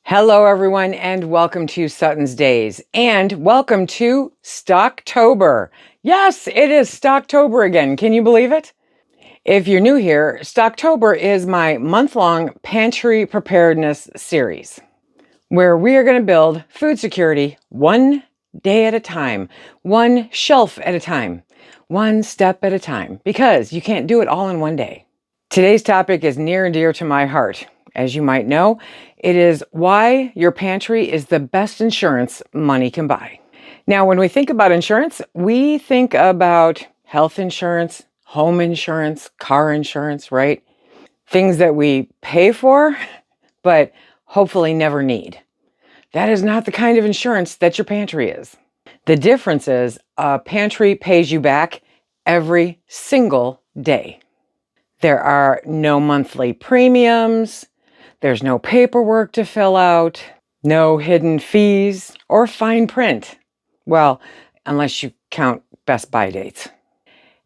Hello, everyone, and welcome to SuttonsDaze, and welcome to Stocktober. Yes, it is Stocktober again. Can you believe it? If you're new here, Stocktober is my month-long Pantry Preparedness series, where we are going to build food security one day at a time, one shelf at a time, one step at a time, because you can't do it all in one day. Today's topic is near and dear to my heart. As you might know, it is why your pantry is the best insurance money can buy. Now, when we think about insurance, we think about health insurance, home insurance, car insurance, right? Things that we pay for, but hopefully never need. That is not the kind of insurance that your pantry is. The difference is a pantry pays you back every single day. There are no monthly premiums. There's no paperwork to fill out, no hidden fees or fine print. Well, unless you count Best Buy dates.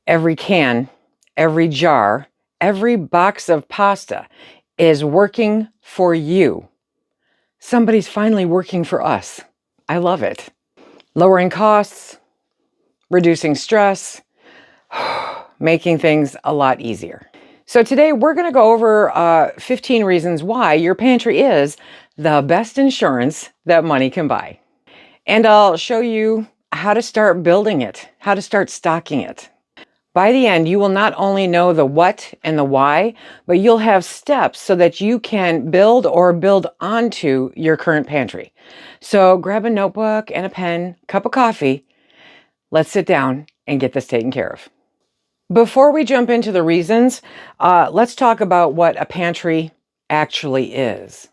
Every can, every jar, every box of pasta is working for you. Somebody's finally working for us. I love it. Lowering costs, reducing stress, making things a lot easier. So today we're going to go over 15 reasons why your pantry is the best insurance that money can buy. And I'll show you how to start building it, how to start stocking it. By the end, you will not only know the what and the why, but you'll have steps so that you can build or build onto your current pantry. So grab a notebook and a pen, cup of coffee. Let's sit down and get this taken care of. Before we jump into the reasons, let's talk about what a pantry actually is.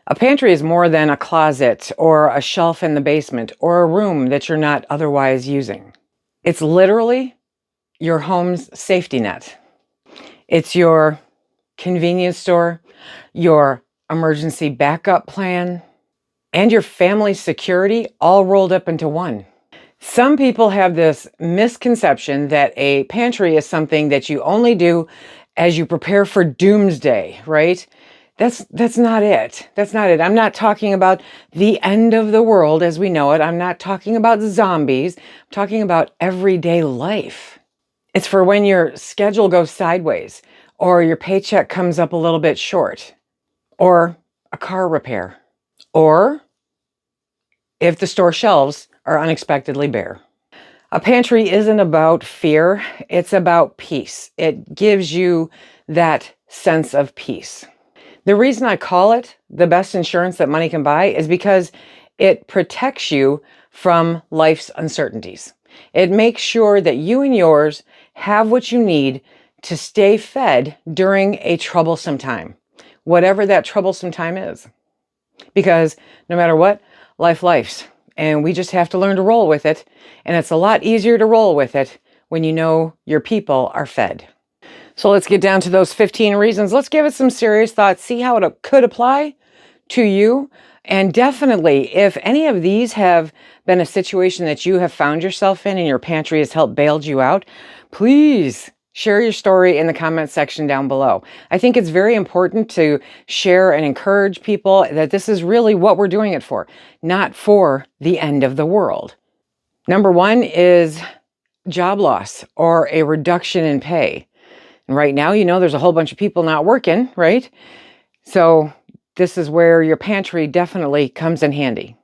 A pantry is more than a closet or a shelf in the basement or a room that you're not otherwise using. It's literally your home's safety net. It's your convenience store, your emergency backup plan, and your family security all rolled up into one. Some people have this misconception that a pantry is something that you only do as you prepare for doomsday, right? That's not it. That's not it. I'm not talking about the end of the world as we know it. I'm not talking about zombies. I'm talking about everyday life. It's for when your schedule goes sideways, or your paycheck comes up a little bit short, or a car repair, or if the store shelves are unexpectedly bare. A pantry isn't about fear, it's about peace. It gives you that sense of peace. The reason I call it the best insurance that money can buy is because it protects you from life's uncertainties. It makes sure that you and yours have what you need to stay fed during a troublesome time, whatever that troublesome time is. Because no matter what, life's. And we just have to learn to roll with it. And it's a lot easier to roll with it when you know your people are fed. So let's get down to those 15 reasons. Let's give it some serious thought, see how it could apply to you. And definitely, if any of these have been a situation that you have found yourself in and your pantry has helped bailed you out, please share your story in the comment section down below. I think it's very important to share and encourage people that this is really what we're doing it for, not for the end of the world. Number one is job loss or a reduction in pay. And right now, you know, there's a whole bunch of people not working, right? So this is where your pantry definitely comes in handy.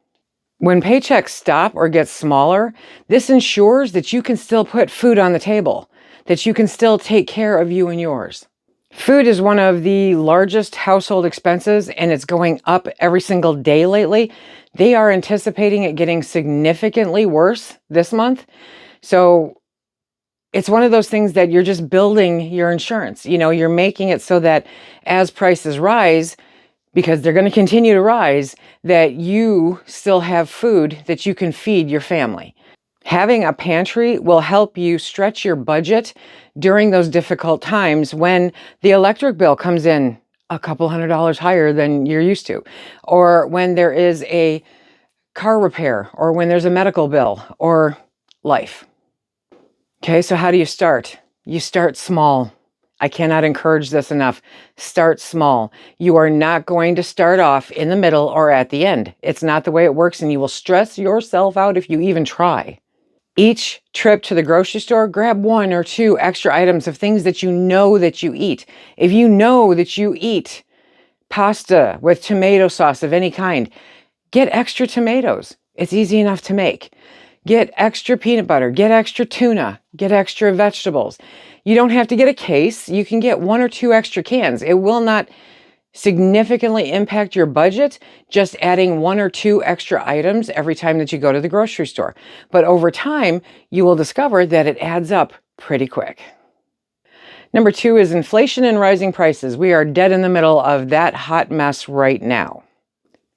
When paychecks stop or get smaller, this ensures that you can still put food on the table, that you can still take care of you and yours. Food is one of the largest household expenses, and it's going up every single day lately. They are anticipating it getting significantly worse this month. So it's one of those things that you're just building your insurance. You know, you're making it so that as prices rise, because they're going to continue to rise, that you still have food that you can feed your family. Having a pantry will help you stretch your budget during those difficult times when the electric bill comes in a couple $100 higher than you're used to, or when there is a car repair, or when there's a medical bill, or life. Okay, so how do you start? You start small. I cannot encourage this enough. Start small. You are not going to start off in the middle or at the end. It's not the way it works, and you will stress yourself out if you even try. Each trip to the grocery store, grab 1 or 2 extra items of things that you know that you eat. If you know that you eat pasta with tomato sauce of any kind, get extra tomatoes. It's easy enough to make. Get extra peanut butter, get extra tuna, get extra vegetables. You don't have to get a case. You can get 1 or 2 extra cans. It will not significantly impact your budget just adding 1 or 2 extra items every time that you go to the grocery store. But over time, you will discover that it adds up pretty quick. Number 2 is inflation and rising prices. We are dead in the middle of that hot mess right now.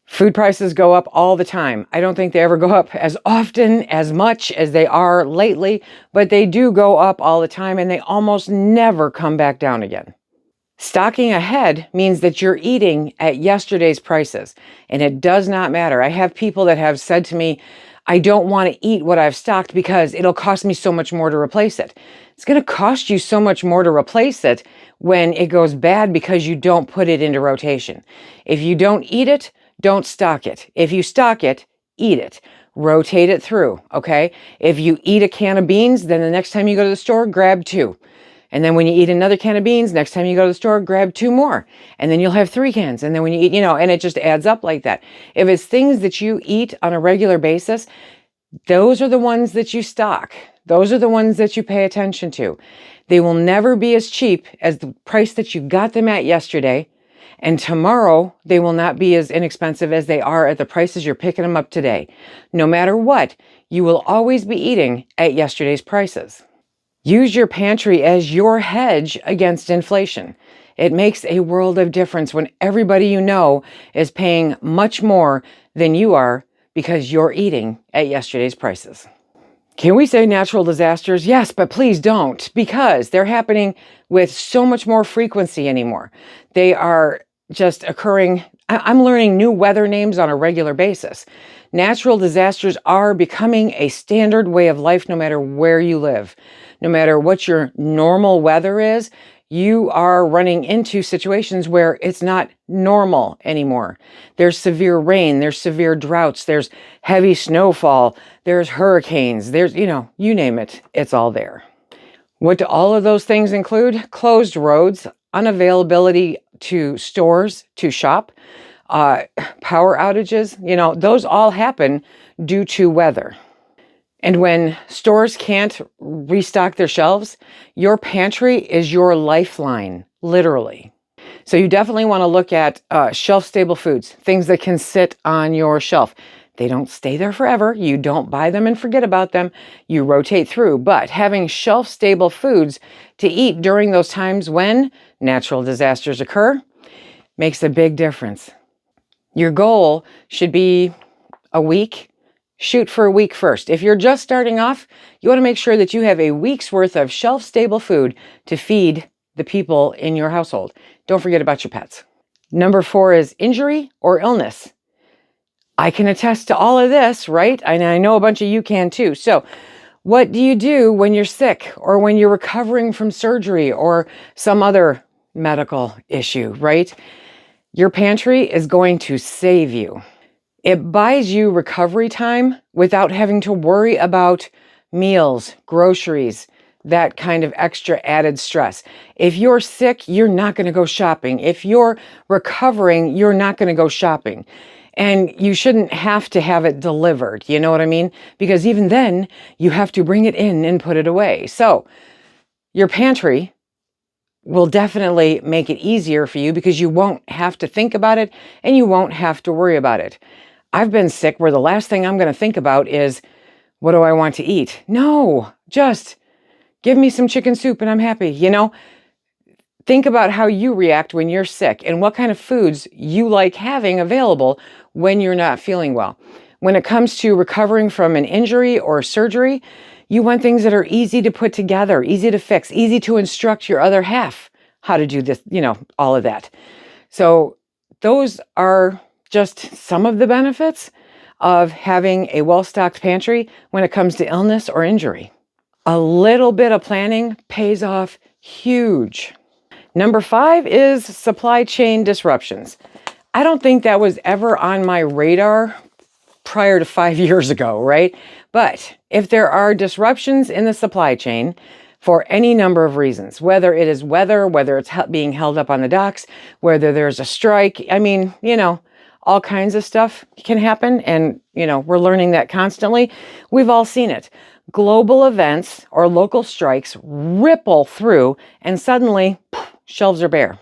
Food prices go up all the time. I don't think they ever go up as often, as much as they are lately, but they do go up all the time, and they almost never come back down again. Stocking ahead means that you're eating at yesterday's prices, and it does not matter. I have people that have said to me, I don't want to eat what I've stocked because it'll cost me so much more to replace it. It's going to cost you so much more to replace it when it goes bad because you don't put it into rotation. If you don't eat it, don't stock it. If you stock it, eat it. Rotate it through, okay? If you eat a can of beans, then the next time you go to the store, grab 2. And then when you eat another can of beans, next time you go to the store, grab 2 more. And then you'll have 3 cans. And then when you eat, and it just adds up like that. If it's things that you eat on a regular basis, those are the ones that you stock. Those are the ones that you pay attention to. They will never be as cheap as the price that you got them at yesterday. And tomorrow, they will not be as inexpensive as they are at the prices you're picking them up today. No matter what, you will always be eating at yesterday's prices. Use your pantry as your hedge against inflation. It makes a world of difference when everybody you know is paying much more than you are because you're eating at yesterday's prices. Can we say natural disasters? Yes, but please don't, because they're happening with so much more frequency anymore. They are just occurring. I'm learning new weather names on a regular basis. Natural disasters are becoming a standard way of life no matter where you live. No matter what your normal weather is, you are running into situations where it's not normal anymore. There's severe rain, there's severe droughts, there's heavy snowfall, there's hurricanes, there's, you name it, it's all there. What do all of those things include? Closed roads, unavailability to stores to shop, power outages, those all happen due to weather. And when stores can't restock their shelves, your pantry is your lifeline, literally. So you definitely want to look at shelf-stable foods, things that can sit on your shelf. They don't stay there forever. You don't buy them and forget about them. You rotate through. But having shelf-stable foods to eat during those times when natural disasters occur makes a big difference. Your goal should be a week. Shoot for a week first. If you're just starting off, you want to make sure that you have a week's worth of shelf-stable food to feed the people in your household. Don't forget about your pets. Number 4 is injury or illness. I can attest to all of this, right? And I know a bunch of you can too. So what do you do when you're sick or when you're recovering from surgery or some other medical issue, right? Your pantry is going to save you. It buys you recovery time without having to worry about meals, groceries, that kind of extra added stress. If you're sick, you're not going to go shopping. If you're recovering, you're not going to go shopping. And you shouldn't have to have it delivered. You know what I mean? Because even then, you have to bring it in and put it away. So your pantry will definitely make it easier for you because you won't have to think about it and you won't have to worry about it. I've been sick where the last thing I'm going to think about is, what do I want to eat? No, just give me some chicken soup and I'm happy. Think about how you react when you're sick and what kind of foods you like having available when you're not feeling well. When it comes to recovering from an injury or surgery, you want things that are easy to put together, easy to fix, easy to instruct your other half how to do this, all of that. So those are just some of the benefits of having a well-stocked pantry when it comes to illness or injury. A little bit of planning pays off huge. Number 5 is supply chain disruptions. I don't think that was ever on my radar prior to 5 years ago, right? But if there are disruptions in the supply chain for any number of reasons, whether it is weather, whether it's being held up on the docks, whether there's a strike, I mean, all kinds of stuff can happen. And, we're learning that constantly. We've all seen it. Global events or local strikes ripple through and suddenly shelves are bare.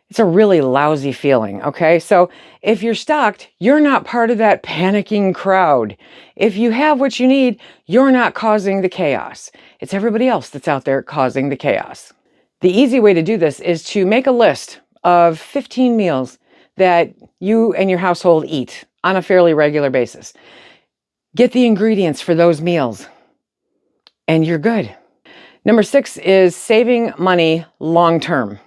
It's a really lousy feeling, okay? So if you're stocked, you're not part of that panicking crowd. If you have what you need, you're not causing the chaos. It's everybody else that's out there causing the chaos. The easy way to do this is to make a list of 15 meals that you and your household eat on a fairly regular basis. Get the ingredients for those meals, and you're good. Number 6 is saving money long-term.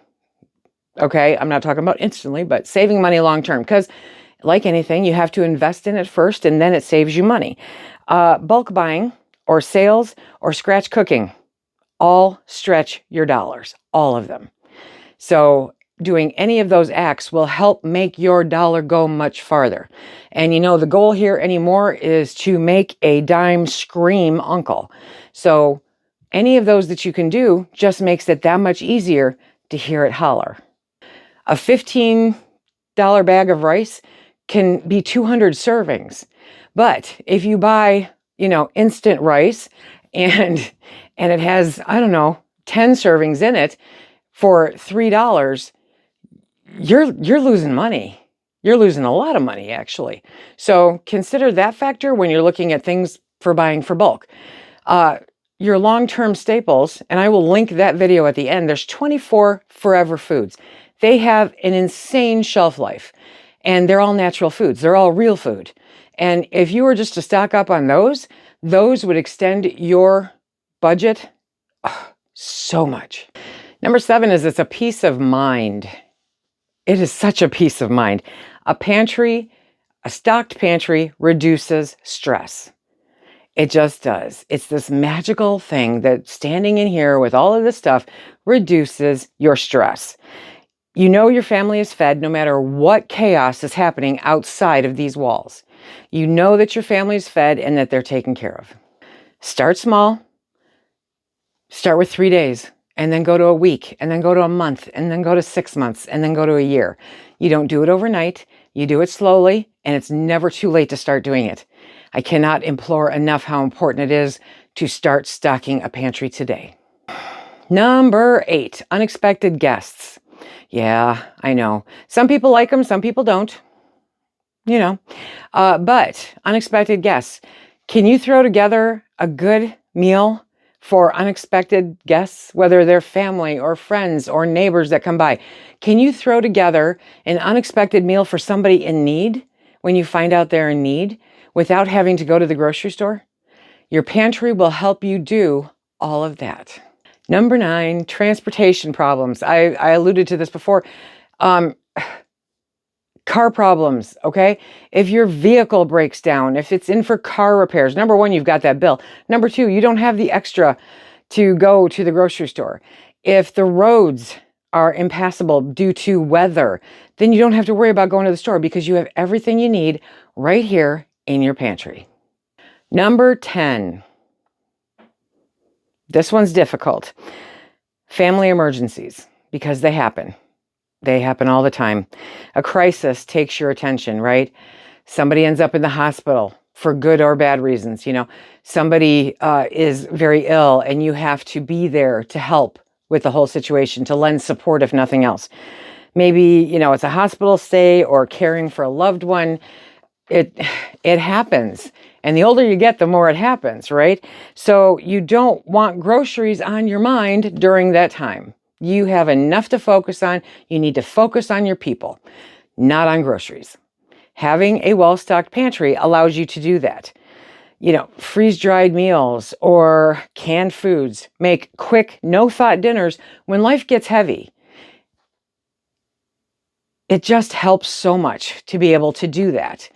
Okay, I'm not talking about instantly, but saving money long-term, because like anything, you have to invest in it first, and then it saves you money. Bulk buying or sales or scratch cooking all stretch your dollars, all of them. So doing any of those acts will help make your dollar go much farther. And the goal here anymore is to make a dime scream uncle. So any of those that you can do just makes it that much easier to hear it holler. A $15 bag of rice can be 200 servings. But if you buy, instant rice and it has, 10 servings in it for $3, you're losing money. You're losing a lot of money, actually. So consider that factor when you're looking at things for buying for bulk. Your long-term staples, and I will link that video at the end. There's 24 forever foods. They have an insane shelf life, and they're all natural foods. They're all real food. And if you were just to stock up on those would extend your budget so much. Number 7 is it's a peace of mind. It is such a peace of mind. A stocked pantry reduces stress. It just does. It's this magical thing that standing in here with all of this stuff reduces your stress. Your family is fed no matter what chaos is happening outside of these walls. You know that your family is fed and that they're taken care of. Start small. Start with 3 days, and then go to a week, and then go to a month, and then go to 6 months, and then go to a year. You don't do it overnight. You do it slowly, and it's never too late to start doing it. I cannot implore enough how important it is to start stocking a pantry today. Number 8, unexpected guests. Yeah, I know. Some people like them, some people don't. But unexpected guests. Can you throw together a good meal for unexpected guests, whether they're family or friends or neighbors that come by? Can you throw together an unexpected meal for somebody in need when you find out they're in need without having to go to the grocery store? Your pantry will help you do all of that. Number 9, transportation problems. I alluded to this before. Car problems, okay? If your vehicle breaks down, if it's in for car repairs, number 1, you've got that bill. Number 2, you don't have the extra to go to the grocery store. If the roads are impassable due to weather, then you don't have to worry about going to the store because you have everything you need right here in your pantry. Number 10. This one's difficult. Family emergencies, because they happen. They happen all the time. A crisis takes your attention, right? Somebody ends up in the hospital for good or bad reasons. Somebody is very ill and you have to be there to help with the whole situation, to lend support if nothing else. Maybe, it's a hospital stay or caring for a loved one. It happens. And the older you get, the more it happens, right? So you don't want groceries on your mind during that time. You have enough to focus on. You need to focus on your people, not on groceries. Having a well-stocked pantry allows you to do that. Freeze-dried meals or canned foods. Make quick, no-thought dinners when life gets heavy. It just helps so much to be able to do that.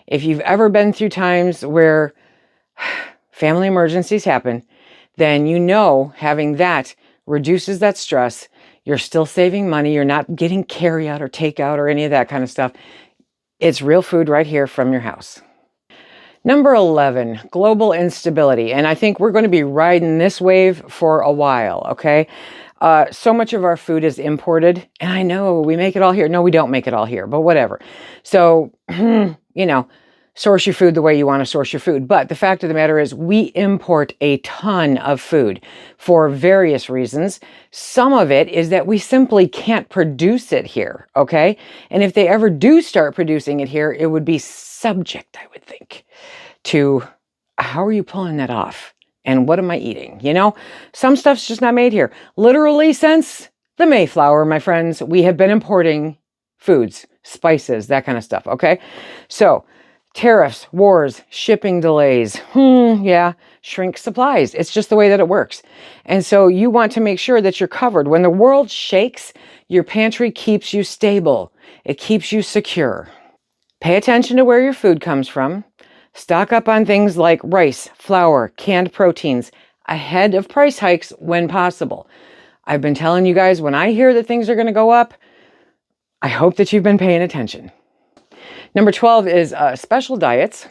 If you've ever been through times where family emergencies happen, then having that reduces that stress. You're still saving money. You're not getting carry out or takeout or any of that kind of stuff. It's real food right here from your house. Number 11, global instability. And I think we're going to be riding this wave for a while, okay? So much of our food is imported. And I know we make it all here. No, we don't make it all here, but whatever. So, source your food the way you want to source your food. But the fact of the matter is we import a ton of food for various reasons. Some of it is that we simply can't produce it here, okay? And if they ever do start producing it here, it would be subject, I would think, to how are you pulling that off? And what am I eating? Some stuff's just not made here. Literally since the Mayflower, my friends, we have been importing foods, spices, that kind of stuff, okay? So tariffs, wars, shipping delays, shrink supplies. It's just the way that it works. And so you want to make sure that you're covered. When the world shakes, your pantry keeps you stable. It keeps you secure. Pay attention to where your food comes from. Stock up on things like rice, flour, canned proteins, ahead of price hikes when possible. I've been telling you guys, when I hear that things are going to go up, I hope that you've been paying attention. Number 12 is special diets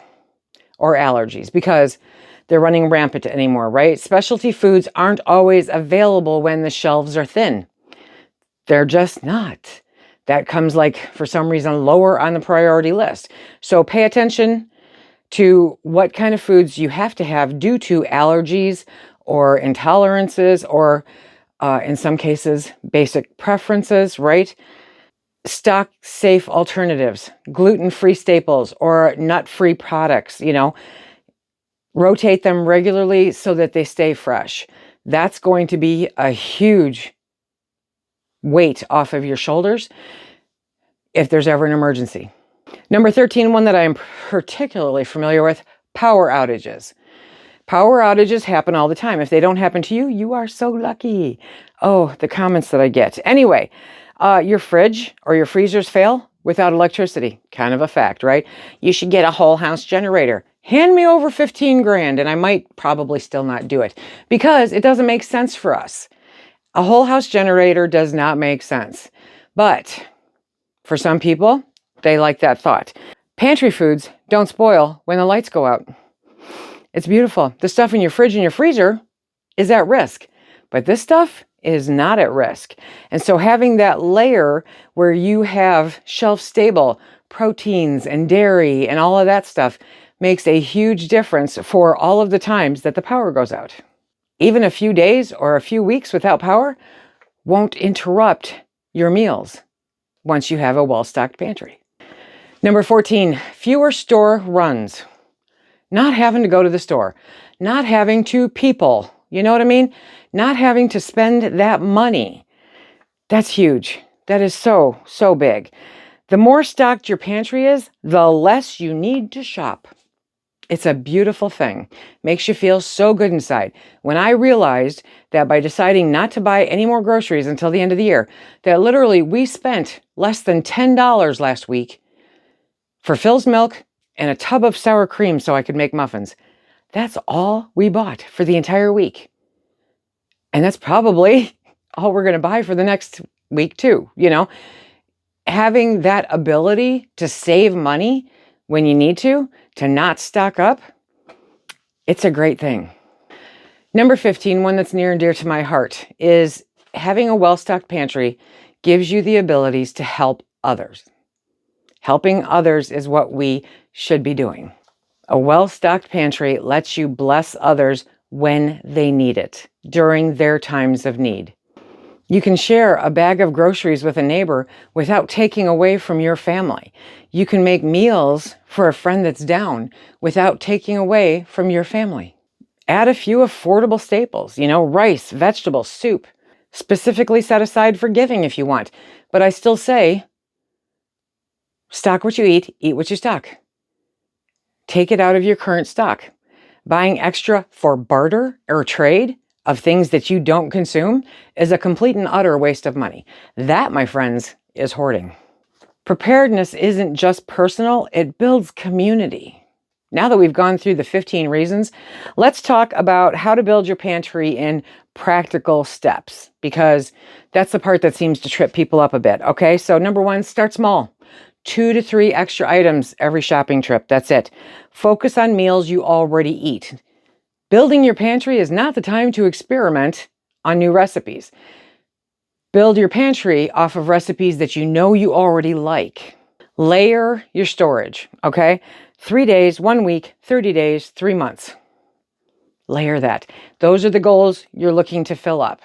or allergies, because they're running rampant anymore, right? Specialty foods aren't always available when the shelves are thin. They're just not. That comes for some reason, lower on the priority list. So pay attention to what kind of foods you have to have due to allergies or intolerances or, in some cases, basic preferences, right? Stock safe alternatives, gluten-free staples or nut-free products, rotate them regularly so that they stay fresh. That's going to be a huge weight off of your shoulders if there's ever an emergency. Number 13, one that I'm particularly familiar with, power outages. Power outages happen all the time. If they don't happen to you, you are so lucky. Oh, the comments that I get. Anyway, your fridge or your freezers fail without electricity. Kind of a fact, right? You should get a whole house generator. Hand me over 15 grand and I might probably still not do it because it doesn't make sense for us. A whole house generator does not make sense. But for some people, they like that thought. Pantry foods don't spoil when the lights go out. It's beautiful. The stuff in your fridge and your freezer is at risk, but this stuff is not at risk. And so having that layer where you have shelf-stable proteins and dairy and all of that stuff makes a huge difference for all of the times that the power goes out. Even a few days or a few weeks without power won't interrupt your meals once you have a well-stocked pantry. Number 14, fewer store runs. Not having to go to the store, not having to people, you know what I mean? Not having to spend that money. That's huge. That is so, so big. The more stocked your pantry is, the less you need to shop. It's a beautiful thing. Makes you feel so good inside. When I realized that by deciding not to buy any more groceries until the end of the year, that literally we spent less than $10 last week for Phil's milk and a tub of sour cream so I could make muffins. That's all we bought for the entire week. And that's probably all we're going to buy for the next week too, Having that ability to save money when you need to not stock up, it's a great thing. Number 15, one that's near and dear to my heart, is having a well-stocked pantry gives you the abilities to help others. Helping others is what we should be doing. A well-stocked pantry lets you bless others when they need it, during their times of need. You can share a bag of groceries with a neighbor without taking away from your family. You can make meals for a friend that's down without taking away from your family. Add a few affordable staples, rice, vegetables, soup, specifically set aside for giving if you want. But I still say, stock what you eat what you stock. Take it out of your current stock. Buying extra for barter or trade of things that you don't consume is a complete and utter waste of money. That, my friends, is hoarding. Preparedness isn't just personal, it builds community. now that we've gone through the 15 reasons, let's talk about how to build your pantry in practical steps, because that's the part that seems to trip people up a bit. Okay, so number one, start small. 2 to 3 extra items every shopping trip. That's it. Focus on meals you already eat. Building your pantry is not the time to experiment on new recipes. Build your pantry off of recipes that you know you already like. Layer your storage, okay? 3 days, 1 week, 30 days, 3 months. Layer that. Those are the goals you're looking to fill up.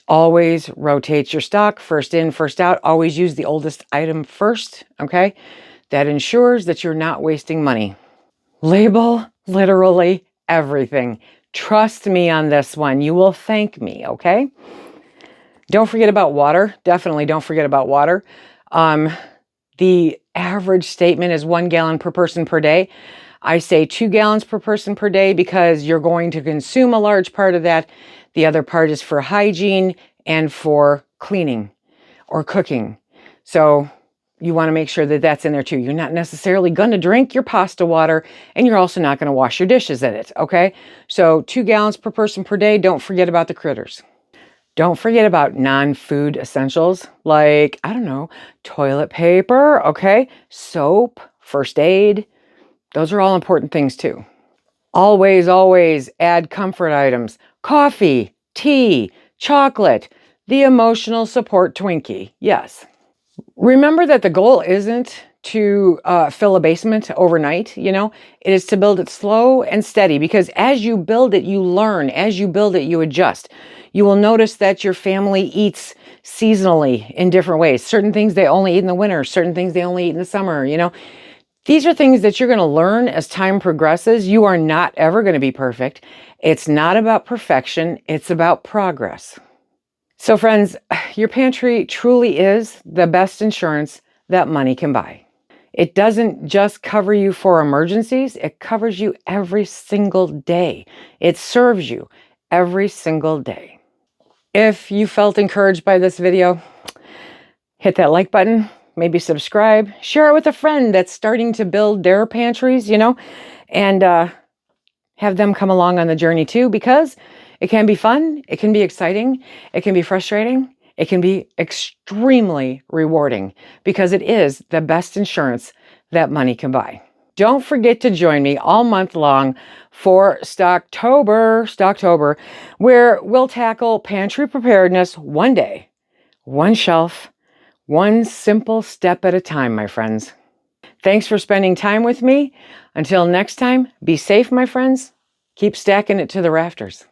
Always rotate your stock, first in, first out. Always use the oldest item first, okay? That ensures that you're not wasting money. Label literally everything. Trust me on this one. You will thank me, okay? Don't forget about water. Definitely don't forget about water. The average statement is 1 gallon per person per day. I say 2 gallons per person per day because you're going to consume a large part of that. The other part is for hygiene and for cleaning or cooking. So you want to make sure that that's in there too. You're not necessarily going to drink your pasta water, and you're also not going to wash your dishes in it, okay? So 2 gallons per person per day. Don't forget about the critters. Don't forget about non-food essentials like, I don't know, toilet paper, okay? Soap, first aid. Those are all important things too. Always, always add comfort items. Coffee, tea, chocolate, the emotional support Twinkie. Yes. Remember that the goal isn't to fill a basement overnight, you know? It is to build it slow and steady, because as you build it, you learn. As you build it, you adjust. You will notice that your family eats seasonally in different ways. Certain things they only eat in the winter, certain things they only eat in the summer, you know? These are things that you're going to learn as time progresses. You are not ever going to be perfect. It's not about perfection. It's about progress. So friends, your pantry truly is the best insurance that money can buy. It doesn't just cover you for emergencies. It covers you every single day. It serves you every single day. If you felt encouraged by this video, hit that like button, maybe subscribe, share it with a friend that's starting to build their pantries, you know, and have them come along on the journey too, because it can be fun, it can be exciting, it can be frustrating, it can be extremely rewarding, because it is the best insurance that money can buy. Don't forget to join me all month long for Stocktober, where we'll tackle pantry preparedness one day, one shelf, one simple step at a time, my friends. Thanks for spending time with me. Until next time, be safe, my friends. Keep stacking it to the rafters.